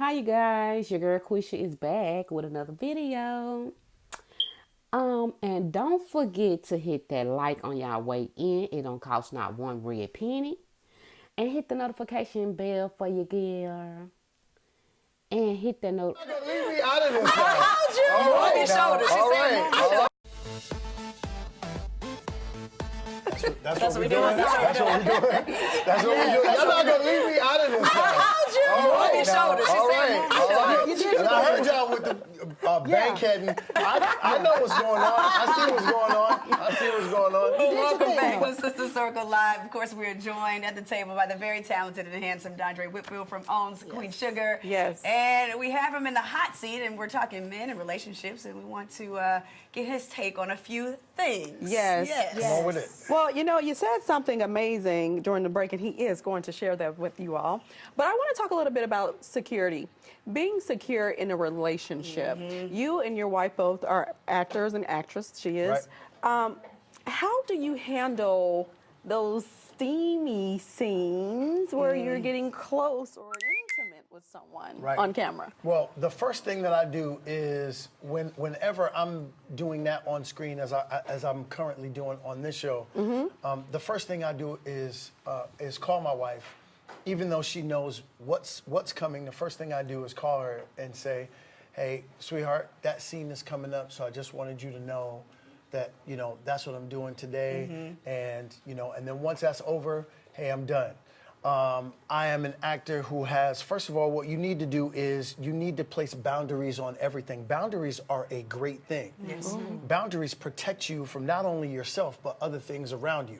Hi, you guys. Your girl Quisha is back with another video. And don't forget to hit that like on y'all way in. It don't cost not one red penny. And hit the notification bell for your girl. And hit that note. Leave me out of this. I told you. All right, His shoulders. all She right, said, all right. That's what we're doing. That's what we're doing. That's what we're doing. Y'all not gonna leave me out of this. I told you. All right, His now. shoulders. She All said, right, all right. And I heard y'all with the bank heading. I know what's going on. I see what's going on. I see what's going on. Welcome back with Sister Circle Live. Of course, we are joined at the table by the very talented and handsome Dondra Whitfield from Owns Queen Sugar. Yes. And we have him in the hot seat, and we're talking men and relationships, and we want to get his take on a few things. Yes. Come on with it. Well, you know, you said something amazing during the break, and he is going to share that with you all. But I want to talk a little bit about security. Being secure in a relationship. You and your wife both are actors and actress, she is. Right. How do you handle those steamy scenes where you're getting close or intimate with someone on camera? Well, the first thing that I do is whenever I'm doing that on screen, as I'm currently doing on this show, the first thing I do is call my wife. Even though she knows what's coming, the first thing I do is call her and say, "Hey, sweetheart, that scene is coming up, so I just wanted you to know that, you know, that's what I'm doing today, and, you know, and then once that's over, hey, I'm done." I am an actor who has, first of all, what you need to do is you need to place boundaries on everything. Boundaries are a great thing. Yes. Boundaries protect you from not only yourself, but other things around you.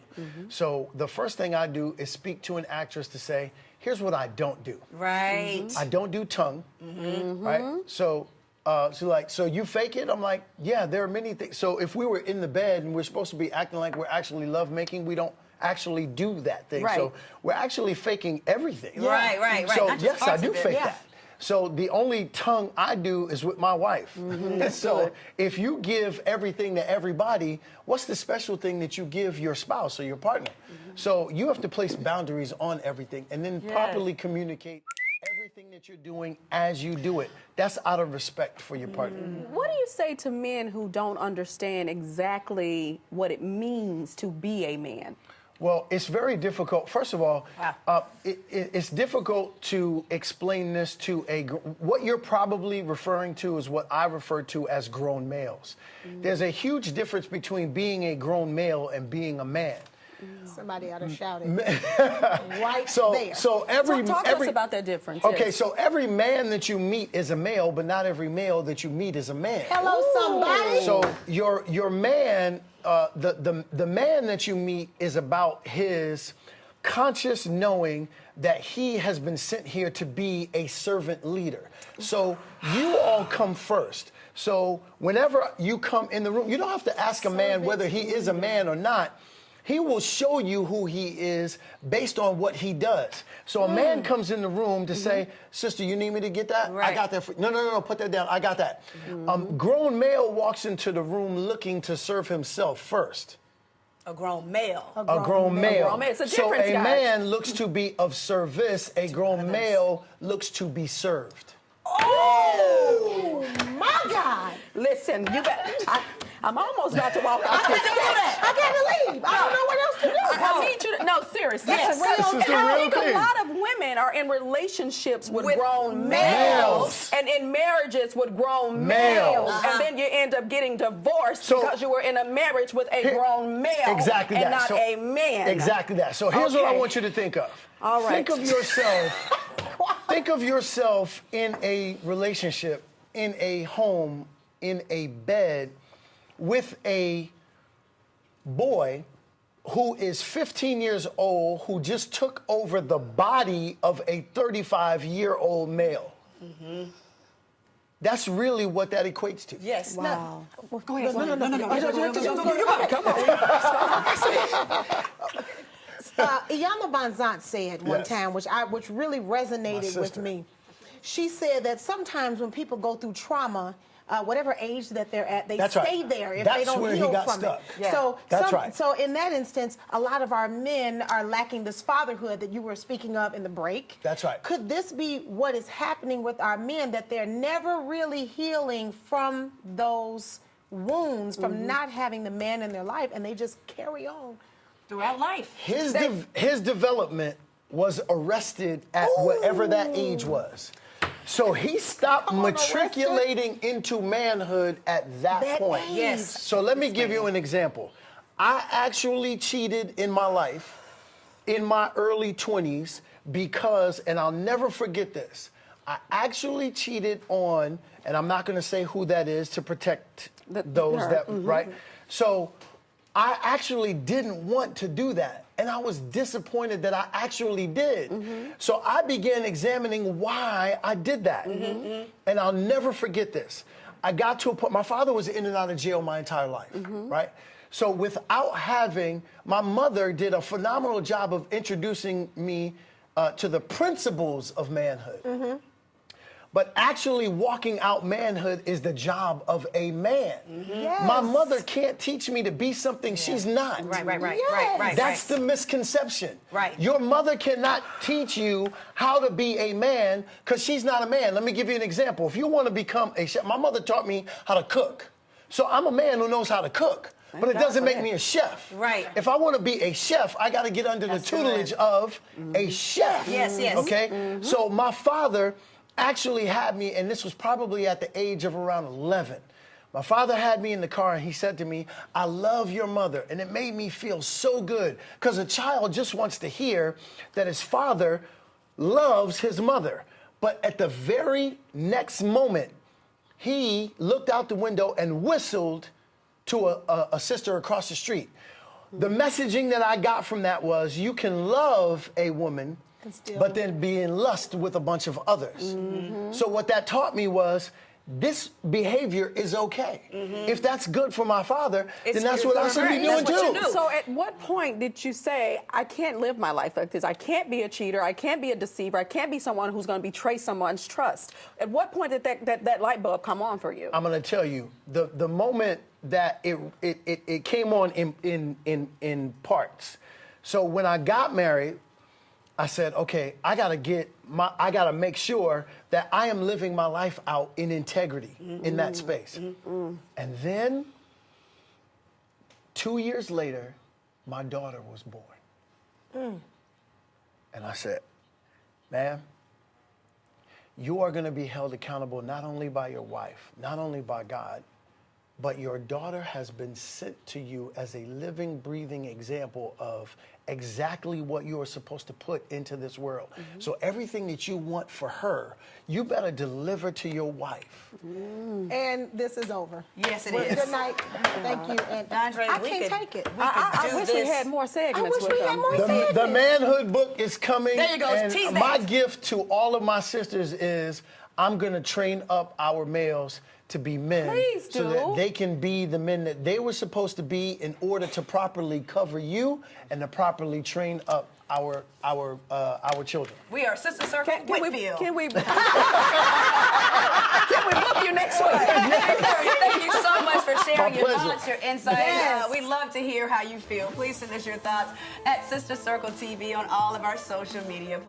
So the first thing I do is speak to an actress to say, here's what I don't do. Right. I don't do tongue, right? So you fake it? I'm like, yeah, there are many things. So if we were in the bed and we're supposed to be acting like we're actually lovemaking, we don't actually do that thing. Right. So we're actually faking everything. Right. So Not just yes, I parts do of it. fake Yeah. that. So the only tongue I do is with my wife. And so if you give everything to everybody, what's the special thing that you give your spouse or your partner? So you have to place boundaries on everything and then properly communicate everything that you're doing as you do it. That's out of respect for your partner. What do you say to men who don't understand exactly what it means to be a man? Well, it's very difficult. First of all, it's difficult to explain this to what you're probably referring to is what I refer to as grown males. There's a huge difference between being a grown male and being a man. Somebody ought to shout it. Right there. So every Talk to us about that difference. Okay, yes. so every man that you meet is a male, but not every male that you meet is a man. Hello, somebody. So your man, the man that you meet is about his conscious knowing that he has been sent here to be a servant leader. So you all come first. So whenever you come in the room, you don't have to ask a man whether he is a man or not. He will show you who he is based on what he does. So a man comes in the room to say, sister, you need me to get that? I got that. No, put that down. I got that. Grown male walks into the room looking to serve himself first. A grown male. A grown male. It's a So difference, a guys. man looks to be of service. A grown male looks to be served. Oh, my God. Listen, you got. I'm almost about to walk off this stage. I gotta leave. I don't know what else to do. I need you to, no, seriously. Yes. This is the And I real think thing. a lot of women are in relationships with grown males. and in marriages with grown Males. males. And then you end up getting divorced because you were in a marriage with a grown male Exactly and that. not So- a man. Exactly that. So here's what I Okay. want you to think of. All right. Think of yourself. Think of yourself in a relationship, in a home, in a bed with a boy who is 15 years old, who just took over the body of a 35-year-old male. That's really what that equates to. Yes. Wow. Go ahead. No. Iyama Banzant said one time, which really resonated with me. she said that sometimes when people go through trauma, whatever age that they're at, they That's stay right. there if That's they don't where he heal got from stuck. it. Yeah. So, That's right. So in that instance, a lot of our men are lacking this fatherhood that you were speaking of in the break. That's right. Could this be what is happening with our men, that they're never really healing from those wounds, from not having the man in their life, and they just carry on? Throughout life. His development was arrested at whatever that age was. So he stopped matriculating into manhood at that point. age. Yes. So let me give you an example. I actually cheated in my life in my early 20s because, and I'll never forget this, I actually cheated on, and I'm not going to say who that is to protect those that, right? So I actually didn't want to do that. And I was disappointed that I actually did. So I began examining why I did that. And I'll never forget this. I got to a point, my father was in and out of jail my entire life, right? So without having, my mother did a phenomenal job of introducing me to the principles of manhood. But actually walking out manhood is the job of a man. Yes. My mother can't teach me to be something she's not. Right. That's the misconception. Right. Your mother cannot teach you how to be a man because she's not a man. Let me give you an example. If you want to become a chef, my mother taught me how to cook. So I'm a man who knows how to cook. But it doesn't make me a chef. Right. If I want to be a chef, I got to get under the tutelage of a chef. Yes. Okay? So my father actually had me, and this was probably at the age of around 11. My father had me in the car and he said to me, I love your mother. And it made me feel so good because a child just wants to hear that his father loves his mother. But at the very next moment, he looked out the window and whistled to a sister across the street. The messaging that I got from that was, you can love a woman, but then be in lust with a bunch of others. So what that taught me was, this behavior is okay. If that's good for my father, then that's what I should be doing too. So at what point did you say, I can't live my life like this? I can't be a cheater. I can't be a deceiver. I can't be someone who's going to betray someone's trust. At what point did that light bulb come on for you? I'm going to tell you, the moment that it came on in parts. So when I got married, I said, okay, I gotta make sure that I am living my life out in integrity in that space. And then 2 years later, my daughter was born. And I said, ma'am, you are gonna be held accountable not only by your wife, not only by God, but your daughter has been sent to you as a living, breathing example of exactly what you are supposed to put into this world. So everything that you want for her, you better deliver to your wife. And this is over. Yes, it Well, is. Good night. Thank you. And Dondra, I we can't could- take it. I do wish we this. had more segments I wish with we them. had more The manhood book is coming. There you go. And Tease my that. gift to all of my sisters is, I'm gonna train up our males to be men. Please so do. that they can be the men that they were supposed to be in order to properly cover you and to properly train up our children. We are Sister Circle Whitfield. Can we book you next week? Thank you so much for sharing My your pleasure. thoughts, your insight. Yes. We love to hear how you feel. Please send us your thoughts at Sister Circle TV on all of our social media.